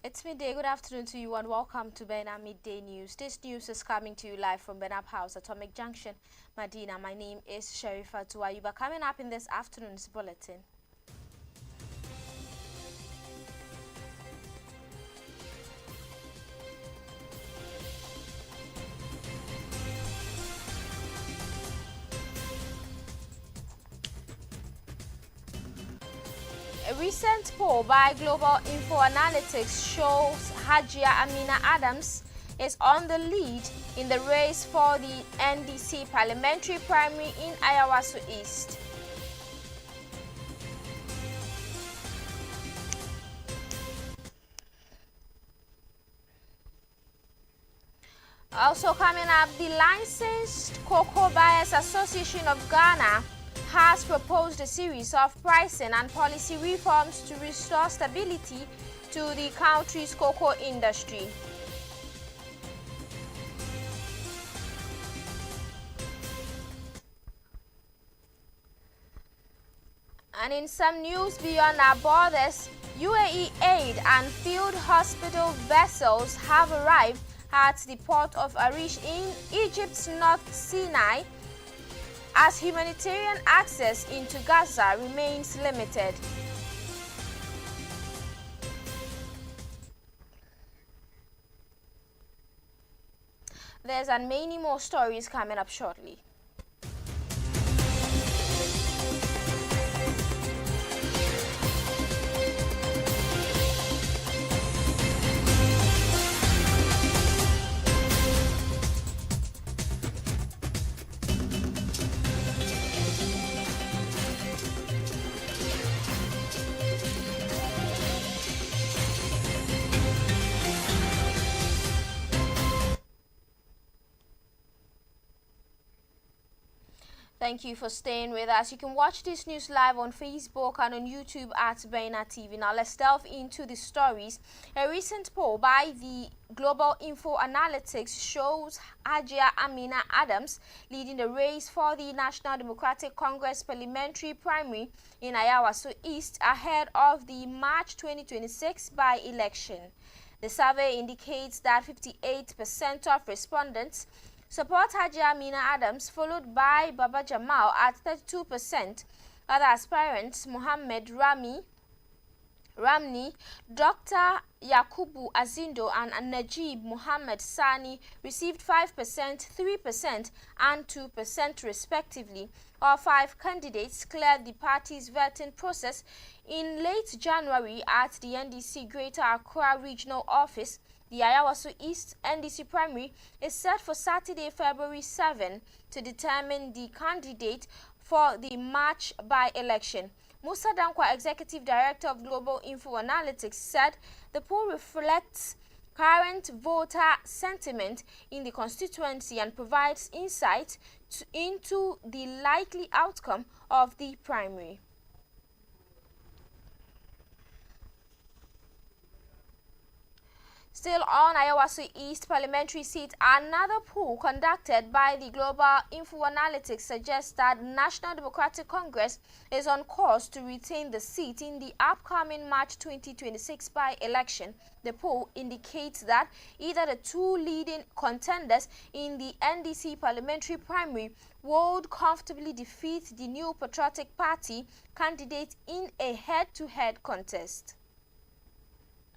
It's midday. Good afternoon to you and welcome to Bena Midday News. This news is coming to you live from Benab House, Atomic Junction, Medina. My name is Sharifa Tuayuba. Coming up in this afternoon's bulletin. A recent poll by Global Info Analytics shows Hajia Amina Adams is on the lead in the race for the NDC parliamentary primary in Ayawaso East. Also coming up, the Licensed Cocoa Buyers Association of Ghana has proposed a series of pricing and policy reforms to restore stability to the country's cocoa industry. And in some news beyond our borders, UAE aid and field hospital vessels have arrived at the port of Arish in Egypt's North Sinai as humanitarian access into Gaza remains limited. There's and many more stories coming up shortly. Thank you for staying with us. You can watch this news live on Facebook and on YouTube at Bena TV. Now let's delve into the stories. A recent poll by the Global Info Analytics shows Hajia Amina Adams leading the race for the National Democratic Congress parliamentary primary in Ayawaso East ahead of the March 2026 by-election. The survey indicates that 58% of respondents support Hajia Amina Adams, followed by Baba Jamal at 32%. Other aspirants, Mohammed Ramni, Dr. Yakubu Azindo and Najib Muhammad Sani received 5%, 3% and 2% respectively. All five candidates cleared the party's vetting process in late January at the NDC Greater Accra Regional Office. The Ayawaso East NDC primary is set for Saturday, February 7 to determine the candidate for the March by-election. Musa Dankwa, Executive Director of Global Info Analytics, said the poll reflects current voter sentiment in the constituency and provides insight into the likely outcome of the primary. Still on Ayawaso East parliamentary seat, another poll conducted by the Global Info Analytics suggests that the National Democratic Congress is on course to retain the seat in the upcoming March 2026 by-election. The poll indicates that either the two leading contenders in the NDC parliamentary primary would comfortably defeat the New Patriotic Party candidate in a head-to-head contest.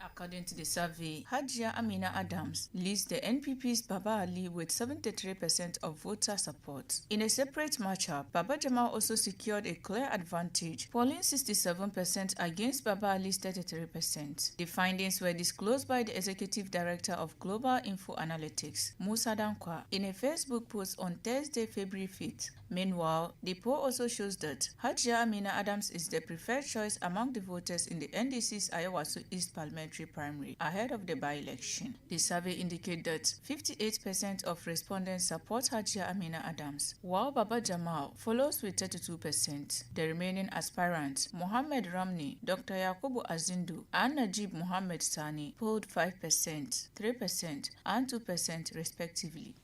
According to the survey, Hajia Amina Adams leads the NPP's Baba Ali with 73% of voter support. In a separate matchup, Baba Jamal also secured a clear advantage, polling 67% against Baba Ali's 33%. The findings were disclosed by the Executive Director of Global Info Analytics, Musa Dankwa, in a Facebook post on Thursday, February 5th. Meanwhile, the poll also shows that Hajia Amina Adams is the preferred choice among the voters in the NDC's Ayawaso East parliamentary primary ahead of the by-election. The survey indicates that 58% of respondents support Hajia Amina Adams, while Baba Jamal follows with 32%. The remaining aspirants, Mohammed Ramni, Dr. Yakubu Azindo, and Najib Muhammad Sani, polled 5%, 3%, and 2% respectively.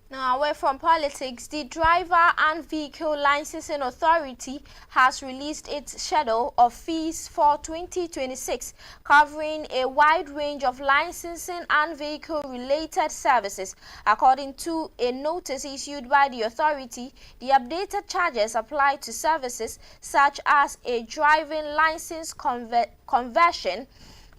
Now, away from politics, the Driver and Vehicle Licensing Authority has released its schedule of fees for 2026, covering a wide range of licensing and vehicle-related services. According to a notice issued by the authority, the updated charges apply to services such as a driving license conversion,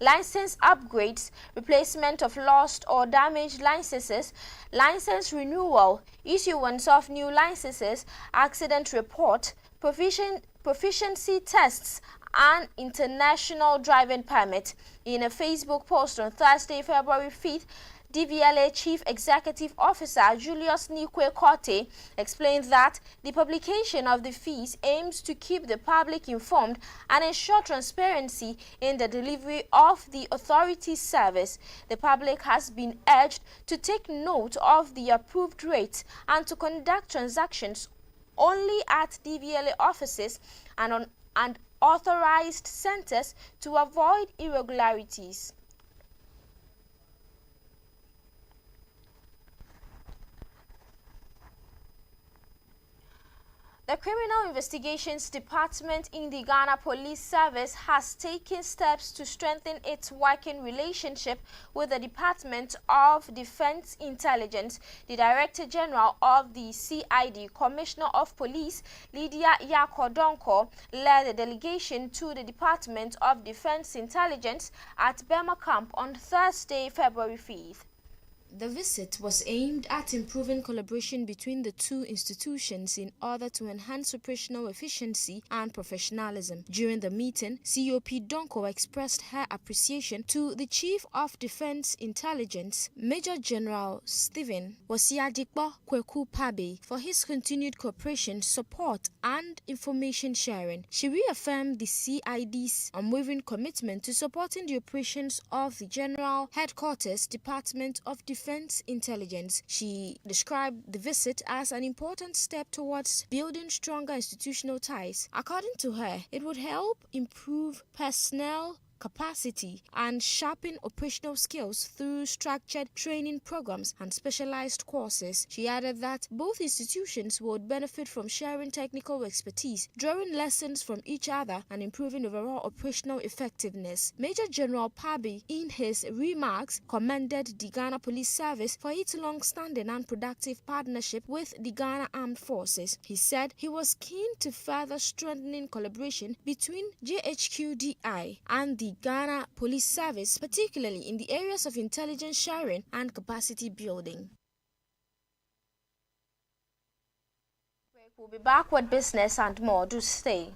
license upgrades, replacement of lost or damaged licenses, license renewal, issuance of new licenses, accident report, proficiency tests, and international driving permit. In a Facebook post on Thursday, February 5th, DVLA Chief Executive Officer Julius Nikwe Korte explained that the publication of the fees aims to keep the public informed and ensure transparency in the delivery of the authority's service. The public has been urged to take note of the approved rates and to conduct transactions only at DVLA offices and authorized centers to avoid irregularities. The Criminal Investigations Department in the Ghana Police Service has taken steps to strengthen its working relationship with the Department of Defense Intelligence. The Director General of the CID, Commissioner of Police, Lydia Yakodonko, led the delegation to the Department of Defense Intelligence at Burma Camp on Thursday, February 5th. The visit was aimed at improving collaboration between the two institutions in order to enhance operational efficiency and professionalism. During the meeting, COP Donko expressed her appreciation to the Chief of Defense Intelligence, Major General Stephen Wasiadikbo Kweku Pabe, for his continued cooperation, support, and information sharing. She reaffirmed the CID's unwavering commitment to supporting the operations of the General Headquarters Department of Defense Intelligence. She described the visit as an important step towards building stronger institutional ties. According to her, it would help improve personnel capacity and sharpen operational skills through structured training programs and specialized courses. She added that both institutions would benefit from sharing technical expertise, drawing lessons from each other, and improving overall operational effectiveness. Major General Pabi, in his remarks, commended the Ghana Police Service for its long-standing and productive partnership with the Ghana Armed Forces. He said he was keen to further strengthening collaboration between GHQDI and the Ghana Police Service, particularly in the areas of intelligence sharing and capacity building. We'll be back with business and more. Do stay.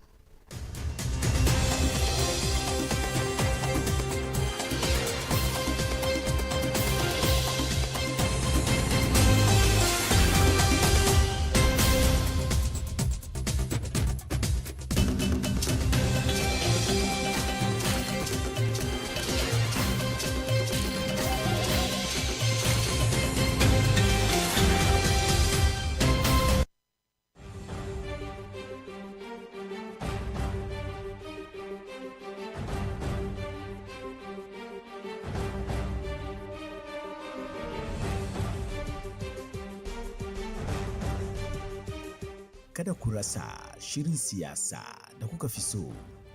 Kada ku rasa shirin siyasa da kuka fi so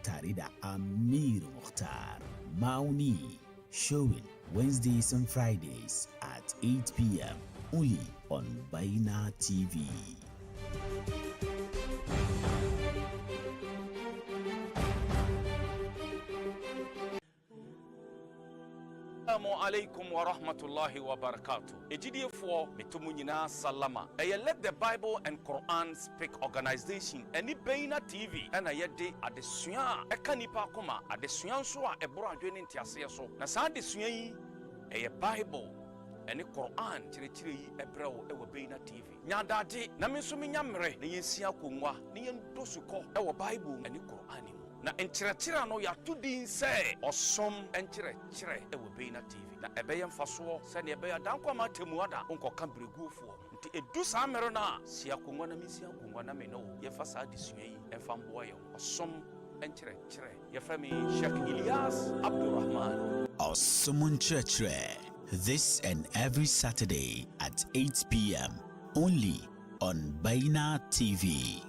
tare da Amir Mukhtar Mauni, showing Wednesdays and Fridays at 8 p.m. only on Baina TV. Assalamu alaikum wa rahmatullahi wa barakatuh. Ejidiyefo metumunyina salama. Let the Bible and Quran Speak Organization any Baina TV and ayede adesua eka nipa akoma adesua nso a eboro adwene ntiase so. Na saa adesua yi Bible and Quran chire yi ebrewo ewo Baina TV. Nyadade na me nso menya mmere na yensia konwa na yendosuko ewo Bible and Quran. Na enkyerɛkyerɛ no yɛatodi sɛ ɔsom enkyerɛkyerɛ ɛwɔ Baina TV na ɛbɛyɛ mfasoɔ sɛnea ɛbɛyɛ dankwa ma temuada nkɔka bregufoɔ nti edu saa mmere no a si akongwa na mesi akongwa na me no yɛfa saa desua yi ɛfa mboa yɛ ɔsom enkyerɛkyerɛ yɛfrɛ me Sheikh Ilyas Abdurrahman Ɔsom nkyerɛkyerɛ, this and every Saturday at 8 p.m. only on Baina TV.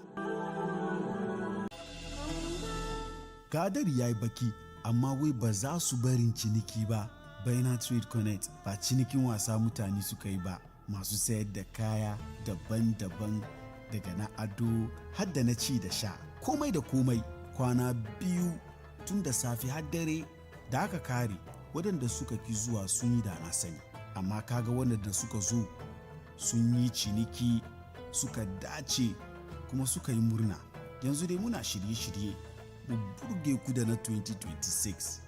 Kadari yayi baki amma wai ba za su barin ciniki ba. Baina Trade Connect ba cinikin wasa mutane suka yi ba. Masu sayar da kaya daban-daban daga na ado har da na ci da sha. Komai da komai kwana biyu tun da safe har dare da aka kare. Waɗanda suka ki zuwa sun yi da na sani. Amma kaga waɗanda suka zo sun yi ciniki suka dace kuma suka yi murna. Yanzu dai muna shirye-shirye mu burge ku da na 2026.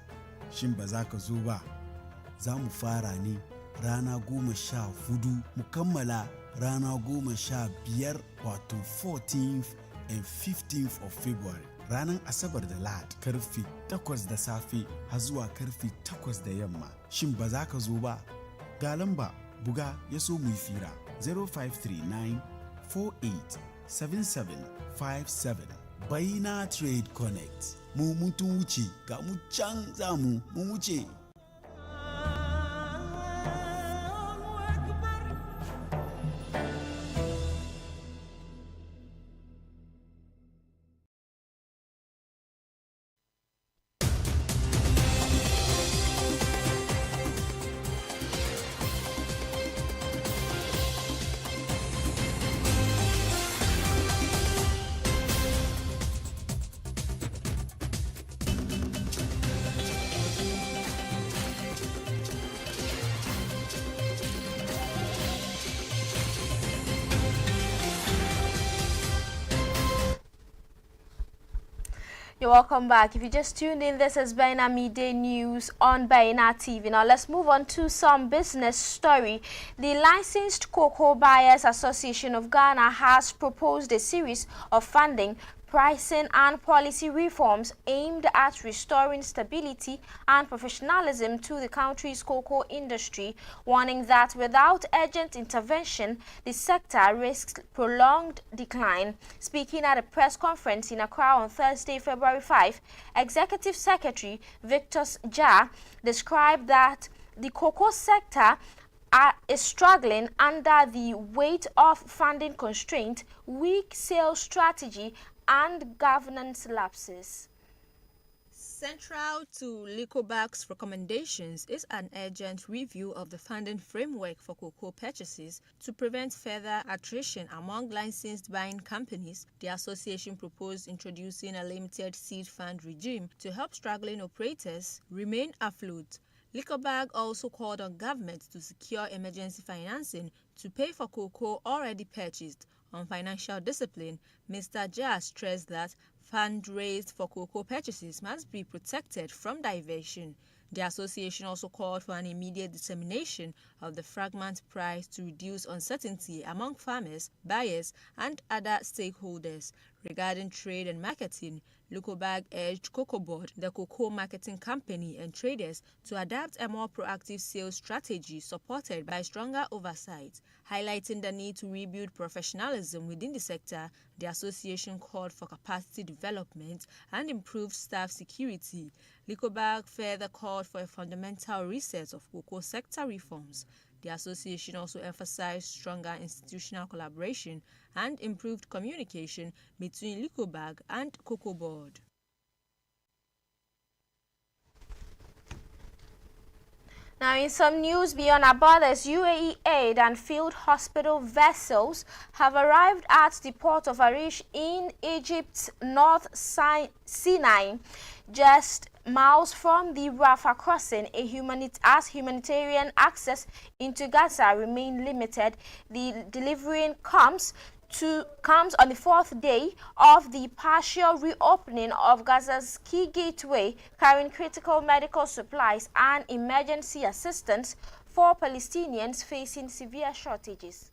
Shin ba za ka zo ba? Za mu fara ne rana 14 mu kammala rana 15 wato 14th and 15th of February. Ranar Asabar da Lahadi karfe 8 da safe har zuwa karfe 8 da yamma. Shin ba za ka zo ba? Ga lamba buga ya so mu yi fira 0539 48 7757. Baina Trade Connect. Mu mutum wuce ga mu can za mu wuce. You're welcome back. If you just tuned in, this is Baina Midday News on Baina TV. Now let's move on to some business story. The Licensed Cocoa Buyers Association of Ghana has proposed a series of funding, pricing and policy reforms aimed at restoring stability and professionalism to the country's cocoa industry, warning that without urgent intervention, the sector risks prolonged decline. Speaking at a press conference in Accra on Thursday, February 5, Executive Secretary Victor Jah described that the cocoa sector is struggling under the weight of funding constraint, weak sales strategy, and governance lapses. Central to Licobac's recommendations is an urgent review of the funding framework for cocoa purchases to prevent further attrition among licensed buying companies. The association proposed introducing a limited seed fund regime to help struggling operators remain afloat. Licobac also called on government to secure emergency financing to pay for cocoa already purchased. On financial discipline, Mr. Jah stressed that funds raised for cocoa purchases must be protected from diversion. The association also called for an immediate determination of the fragment price to reduce uncertainty among farmers, buyers, and other stakeholders. Regarding trade and marketing, Licobac urged Cocoa Board, the cocoa marketing company, and traders to adapt a more proactive sales strategy supported by stronger oversight. Highlighting the need to rebuild professionalism within the sector, the association called for capacity development and improved staff security. Licobac further called for a fundamental reset of cocoa sector reforms. The association also emphasized stronger institutional collaboration and improved communication between Licobac and Cocoa Board. Now, in some news beyond our borders, UAE aid and field hospital vessels have arrived at the port of Arish in Egypt's North Sinai, just miles from the Rafah crossing. As humanitarian access into Gaza remain limited, the delivery comes on the fourth day of the partial reopening of Gaza's key gateway, carrying critical medical supplies and emergency assistance for Palestinians facing severe shortages.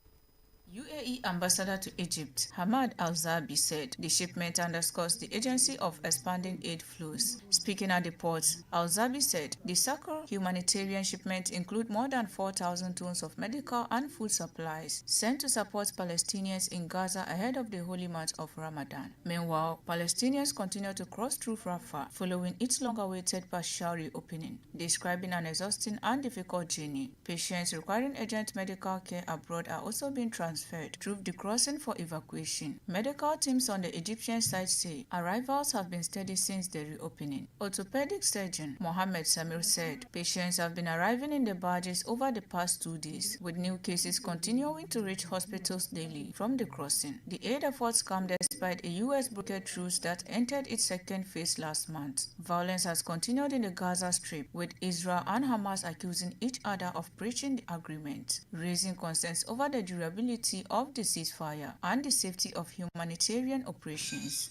UAE Ambassador to Egypt, Hamad Al-Zabi, said the shipment underscores the urgency of expanding aid flows. Speaking at the port, Al-Zabi said the Sacre humanitarian shipment include more than 4,000 tons of medical and food supplies sent to support Palestinians in Gaza ahead of the holy month of Ramadan. Meanwhile, Palestinians continue to cross through Rafah following its long-awaited partial reopening, describing an exhausting and difficult journey. Patients requiring urgent medical care abroad are also being transferred transferred through the crossing for evacuation. Medical teams on the Egyptian side say arrivals have been steady since the reopening. Orthopedic surgeon Mohammed Samir said patients have been arriving in the barges over the past 2 days, with new cases continuing to reach hospitals daily from the crossing. The aid efforts come despite a U.S.-brokered truce that entered its second phase last month. Violence has continued in the Gaza Strip, with Israel and Hamas accusing each other of breaching the agreement, raising concerns over the durability of the ceasefire and the safety of humanitarian operations.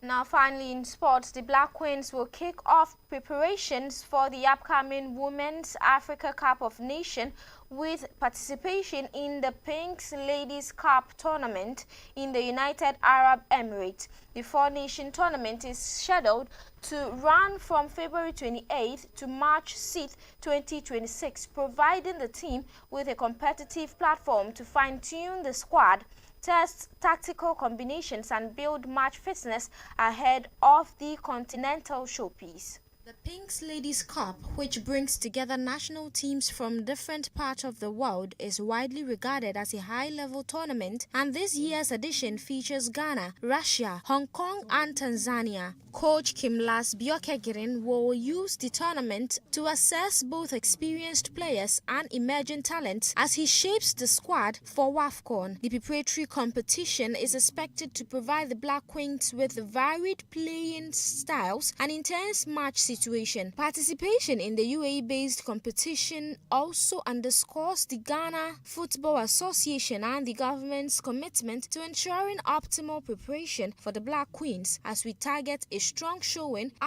Now finally in sports, the Black Queens will kick off preparations for the upcoming Women's Africa Cup of Nations with participation in the Pinks Ladies Cup tournament in the United Arab Emirates. The four-nation tournament is scheduled to run from February 28th to March 6th, 2026, providing the team with a competitive platform to fine-tune the squad, test tactical combinations and build match fitness ahead of the Continental Showpiece. The Pinks Ladies Cup, which brings together national teams from different parts of the world, is widely regarded as a high-level tournament, and this year's edition features Ghana, Russia, Hong Kong and Tanzania. Coach Kimlas Biokegirin will use the tournament to assess both experienced players and emerging talents as he shapes the squad for WAFCON. The preparatory competition is expected to provide the Black Queens with varied playing styles and intense match situation. Participation in the UAE-based competition also underscores the Ghana Football Association and the government's commitment to ensuring optimal preparation for the Black Queens as we target a strong showing